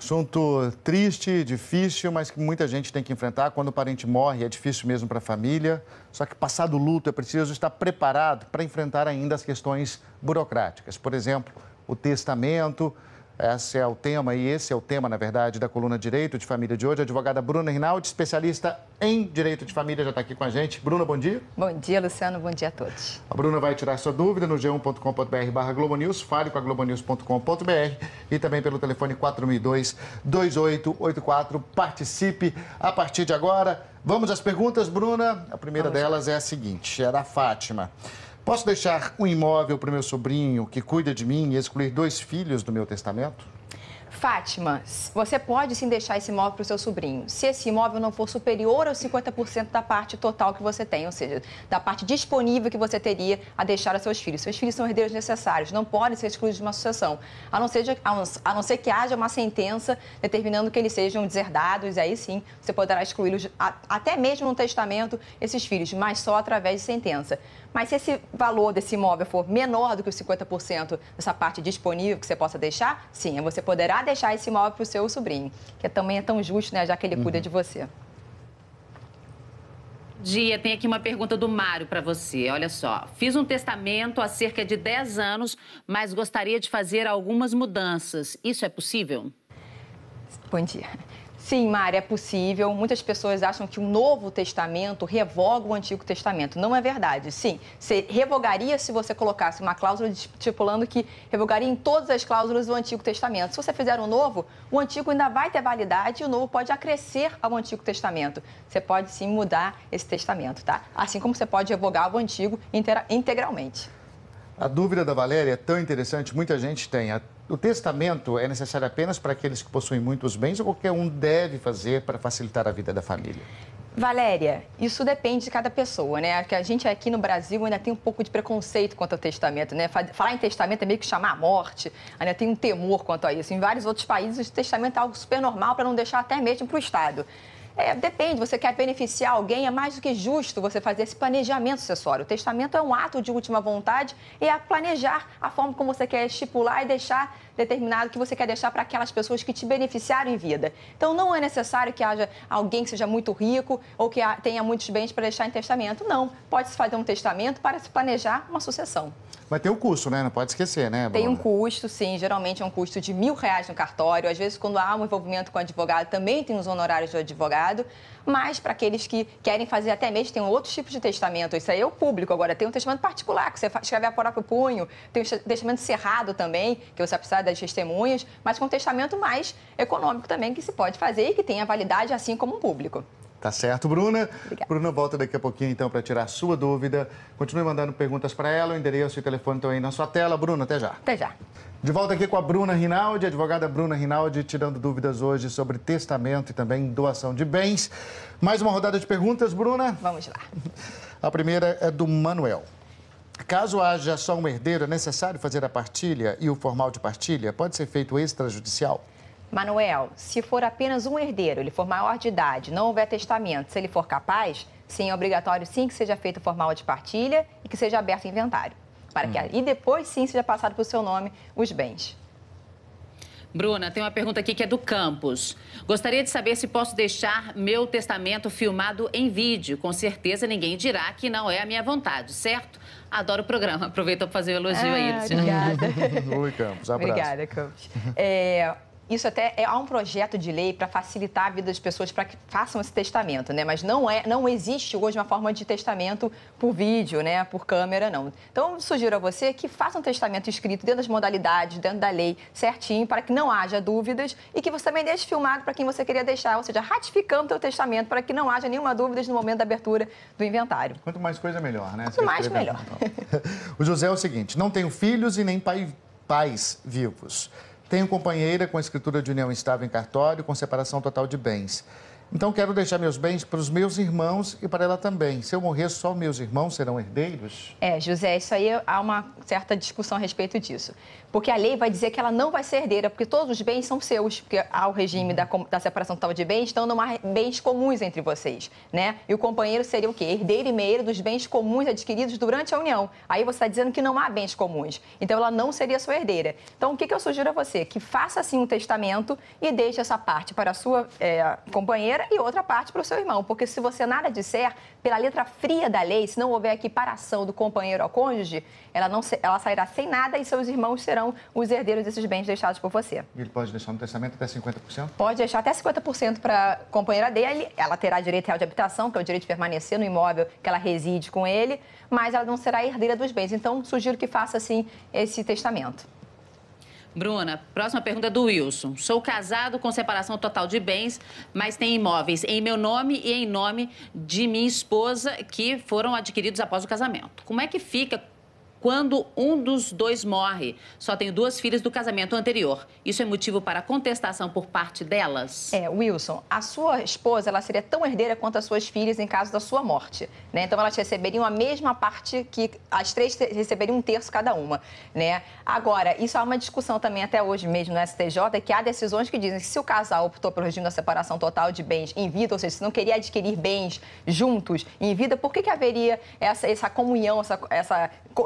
Assunto triste, difícil, mas que muita gente tem que enfrentar. Quando o parente morre, é difícil mesmo para a família. Só que, passado o luto, é preciso estar preparado para enfrentar ainda as questões burocráticas. Por exemplo, o testamento. Esse é o tema, na verdade, da coluna Direito de Família de hoje. A advogada Bruna Rinaldi, especialista em Direito de Família, já está aqui com a gente. Bruna, bom dia. Bom dia, Luciano. Bom dia a todos. A Bruna vai tirar sua dúvida no g1.com.br/globonews, fale com a globonews.com.br e também pelo telefone 4.002-2884. Participe a partir de agora. Vamos às perguntas, Bruna. A primeira delas é a seguinte, é da Fátima. Posso deixar um imóvel para o meu sobrinho que cuida de mim e excluir 2 filhos do meu testamento? Fátima, você pode sim deixar esse imóvel para o seu sobrinho, se esse imóvel não for superior aos 50% da parte total que você tem, ou seja, da parte disponível que você teria a deixar aos seus filhos. Seus filhos são herdeiros necessários, não podem ser excluídos de uma sucessão, a não ser que haja uma sentença determinando que eles sejam deserdados, e aí sim você poderá excluí-los, até mesmo no testamento, esses filhos, mas só através de sentença. Mas se esse valor desse imóvel for menor do que os 50% dessa parte disponível que você possa deixar, sim, você poderá deixar esse imóvel para o seu sobrinho, que também é tão justo, né, já que ele cuida de você. Dia, tem aqui uma pergunta do Mário para você. Olha só, fiz um testamento há cerca de 10 anos, mas gostaria de fazer algumas mudanças. Isso é possível? Bom dia. Sim, Mari, é possível. Muitas pessoas acham que um novo testamento revoga o antigo testamento. Não é verdade. Sim, você revogaria se você colocasse uma cláusula estipulando que revogaria em todas as cláusulas do antigo testamento. Se você fizer um novo, o antigo ainda vai ter validade e o novo pode acrescer ao antigo testamento. Você pode sim mudar esse testamento, tá? Assim como você pode revogar o antigo integralmente. A dúvida da Valéria é tão interessante, muita gente tem. O testamento é necessário apenas para aqueles que possuem muitos bens ou qualquer um deve fazer para facilitar a vida da família? Valéria, isso depende de cada pessoa, né? Porque a gente aqui no Brasil ainda tem um pouco de preconceito quanto ao testamento, né? Falar em testamento é meio que chamar a morte, ainda tem um temor quanto a isso. Em vários outros países, o testamento é algo super normal para não deixar até mesmo para o Estado. Depende, você quer beneficiar alguém, é mais do que justo você fazer esse planejamento sucessório. O testamento é um ato de última vontade e é planejar a forma como você quer estipular e deixar determinado que você quer deixar para aquelas pessoas que te beneficiaram em vida. Então, não é necessário que haja alguém que seja muito rico ou que tenha muitos bens para deixar em testamento. Não, pode-se fazer um testamento para se planejar uma sucessão. Mas tem um custo, né? Não pode esquecer, né, Bruna? Tem um custo, sim. Geralmente é um custo de R$1.000 no cartório. Às vezes, quando há um envolvimento com o advogado, também tem os honorários do advogado. Mas, para aqueles que querem fazer até mesmo, tem outros tipos de testamento. Isso aí é o público. Agora, tem um testamento particular, que você escreve a próprio punho. Tem o testamento cerrado também, que você vai precisar das testemunhas. Mas com um testamento mais econômico também, que se pode fazer e que tem a validade, assim como o público. Tá certo, Bruna. Obrigada. Bruna volta daqui a pouquinho, então, para tirar a sua dúvida. Continue mandando perguntas para ela. O endereço e o telefone estão aí na sua tela. Bruna, até já. Até já. De volta aqui com a Bruna Rinaldi, advogada Bruna Rinaldi, tirando dúvidas hoje sobre testamento e também doação de bens. Mais uma rodada de perguntas, Bruna? Vamos lá. A primeira é do Manuel. Caso haja só um herdeiro, é necessário fazer a partilha e o formal de partilha? Pode ser feito extrajudicial? Manuel, se for apenas um herdeiro, ele for maior de idade, não houver testamento, se ele for capaz, sim, é obrigatório sim que seja feito formal de partilha e que seja aberto inventário. E depois sim seja passado para o seu nome os bens. Bruna, tem uma pergunta aqui que é do Campos. Gostaria de saber se posso deixar meu testamento filmado em vídeo. Com certeza ninguém dirá que não é a minha vontade, certo? Adoro o programa. Aproveita para fazer o elogio aí, Luciana. Obrigada. Oi, Campos. Abraço. Obrigada, Campos. Isso até há um projeto de lei para facilitar a vida das pessoas para que façam esse testamento, né? Mas não existe hoje uma forma de testamento por vídeo, né? Por câmera, não. Então, sugiro a você que faça um testamento escrito dentro das modalidades, dentro da lei, certinho, para que não haja dúvidas e que você também deixe filmado para quem você queria deixar, ou seja, ratificando o seu testamento para que não haja nenhuma dúvida no momento da abertura do inventário. Quanto mais coisa, melhor, né? Quanto mais, melhor. O José é o seguinte, não tenho filhos e nem pais vivos. Tenho companheira com escritura de união estável em cartório, com separação total de bens. Então, quero deixar meus bens para os meus irmãos e para ela também. Se eu morrer, só meus irmãos serão herdeiros? José, isso aí há uma certa discussão a respeito disso. Porque a lei vai dizer que ela não vai ser herdeira, porque todos os bens são seus, porque há o regime da separação total de bens, então não há bens comuns entre vocês, né? E o companheiro seria o quê? Herdeiro e meio dos bens comuns adquiridos durante a união. Aí você está dizendo que não há bens comuns, então ela não seria sua herdeira. Então, o que eu sugiro a você? Que faça, assim, um testamento e deixe essa parte para a sua companheira e outra parte para o seu irmão, porque se você nada disser, pela letra fria da lei, se não houver equiparação do companheiro ao cônjuge, ela sairá sem nada e seus irmãos serão os herdeiros desses bens deixados por você. E ele pode deixar no testamento até 50%? Pode deixar até 50% para a companheira dele, ela terá direito real de habitação, que é o direito de permanecer no imóvel que ela reside com ele, mas ela não será herdeira dos bens. Então, sugiro que faça, assim, esse testamento. Bruna, próxima pergunta do Wilson. Sou casado com separação total de bens, mas tenho imóveis em meu nome e em nome de minha esposa que foram adquiridos após o casamento. Como é que fica quando um dos dois morre? Só tenho 2 filhas do casamento anterior. Isso é motivo para contestação por parte delas? Wilson, a sua esposa, ela seria tão herdeira quanto as suas filhas em caso da sua morte, né? Então, elas receberiam a mesma parte que as 3 receberiam 1/3 cada uma, né? Agora, isso há uma discussão também até hoje mesmo no STJ, que há decisões que dizem que se o casal optou pelo regime da separação total de bens em vida, ou seja, se não queria adquirir bens juntos em vida, por que haveria essa comunhão,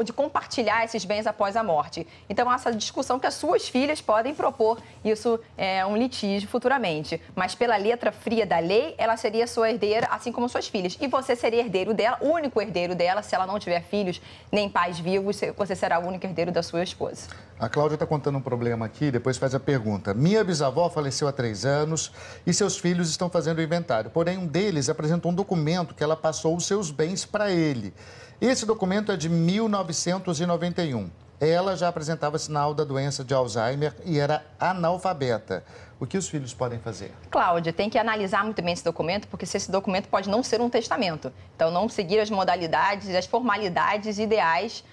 de compartilhar esses bens após a morte? Então, essa discussão que as suas filhas podem propor, isso é um litígio futuramente. Mas pela letra fria da lei, ela seria sua herdeira, assim como suas filhas. E você seria herdeiro dela, o único herdeiro dela. Se ela não tiver filhos nem pais vivos, você será o único herdeiro da sua esposa. A Cláudia está contando um problema aqui, depois faz a pergunta. Minha bisavó faleceu há 3 anos e seus filhos estão fazendo o inventário. Porém, um deles apresentou um documento que ela passou os seus bens para ele. Esse documento é de 1991. Ela já apresentava sinal da doença de Alzheimer e era analfabeta. O que os filhos podem fazer? Cláudia, tem que analisar muito bem esse documento, porque esse documento pode não ser um testamento. Então, não seguir as modalidades, as formalidades ideais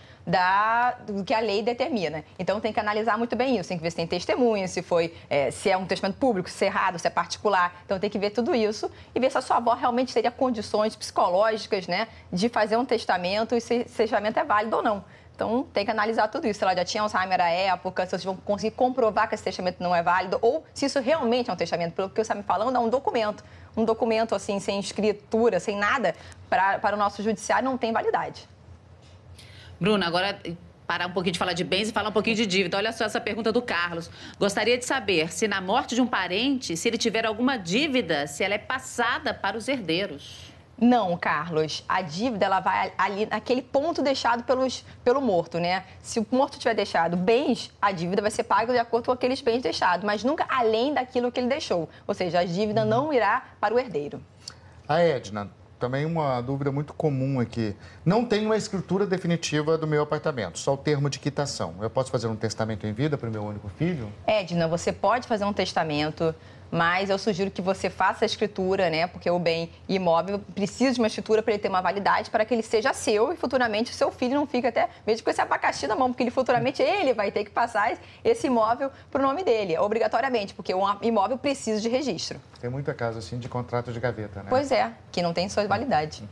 do que a lei determina. Então, tem que analisar muito bem isso. Tem que ver se tem testemunha, se é um testamento público, se é errado, se é particular. Então, tem que ver tudo isso e ver se a sua avó realmente teria condições psicológicas, né, de fazer um testamento e se esse testamento é válido ou não. Então, tem que analisar tudo isso. Se ela já tinha Alzheimer à época, se vocês vão conseguir comprovar que esse testamento não é válido ou se isso realmente é um testamento. Pelo que você está me falando, é um documento. Um documento, assim, sem escritura, sem nada, para o nosso judiciário não tem validade. Bruna, agora parar um pouquinho de falar de bens e falar um pouquinho de dívida. Olha só essa pergunta do Carlos. Gostaria de saber se na morte de um parente, se ele tiver alguma dívida, se ela é passada para os herdeiros. Não, Carlos. A dívida, ela vai ali naquele ponto deixado pelo morto, né? Se o morto tiver deixado bens, a dívida vai ser paga de acordo com aqueles bens deixados, mas nunca além daquilo que ele deixou. Ou seja, a dívida não irá para o herdeiro. A Edna, também uma dúvida muito comum aqui. Não tenho a escritura definitiva do meu apartamento, só o termo de quitação. Eu posso fazer um testamento em vida para o meu único filho? Edna, você pode fazer um testamento, mas eu sugiro que você faça a escritura, né? Porque o bem imóvel precisa de uma escritura para ele ter uma validade, para que ele seja seu e futuramente o seu filho não fique até mesmo com esse abacaxi na mão, porque futuramente ele vai ter que passar esse imóvel para o nome dele, obrigatoriamente, porque o imóvel precisa de registro. Tem muita casa assim de contrato de gaveta, né? Pois é, que não tem sua validade.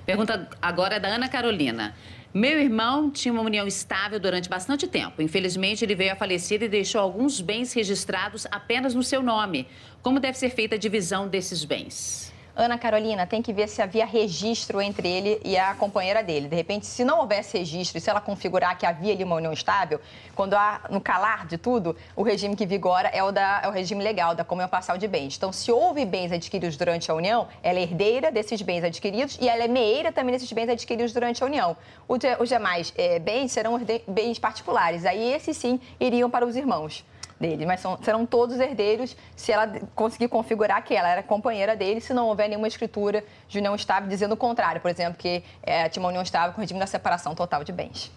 Pergunta agora é da Ana Carolina. Meu irmão tinha uma união estável durante bastante tempo. Infelizmente, ele veio a falecer e deixou alguns bens registrados apenas no seu nome. Como deve ser feita a divisão desses bens? Ana Carolina, tem que ver se havia registro entre ele e a companheira dele. De repente, se não houvesse registro e se ela configurar que havia ali uma união estável, quando há, no calar de tudo, o regime que vigora é o regime legal da comunhão parcial de bens. Então, se houve bens adquiridos durante a união, ela é herdeira desses bens adquiridos e ela é meeira também desses bens adquiridos durante a união. Os demais bens serão bens particulares. Aí, esses sim, iriam para os irmãos dele, mas serão todos herdeiros se ela conseguir configurar que ela era companheira dele, se não houver nenhuma escritura de união estável dizendo o contrário, por exemplo, que tinha uma união estável com o regime da separação total de bens.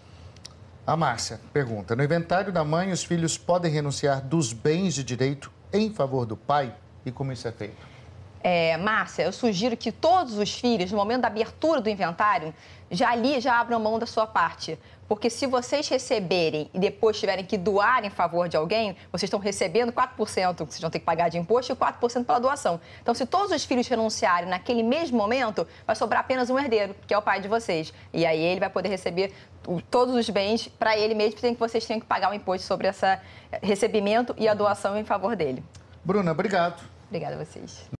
A Márcia pergunta, no inventário da mãe, os filhos podem renunciar dos bens de direito em favor do pai? E como isso é feito? Márcia, eu sugiro que todos os filhos, no momento da abertura do inventário, já abram mão da sua parte. Porque se vocês receberem e depois tiverem que doar em favor de alguém, vocês estão recebendo 4% que vocês vão ter que pagar de imposto e 4% pela doação. Então, se todos os filhos renunciarem naquele mesmo momento, vai sobrar apenas um herdeiro, que é o pai de vocês. E aí ele vai poder receber todos os bens para ele mesmo, sem que vocês tenham que pagar o imposto sobre esse recebimento e a doação em favor dele. Bruna, obrigado. Obrigada a vocês.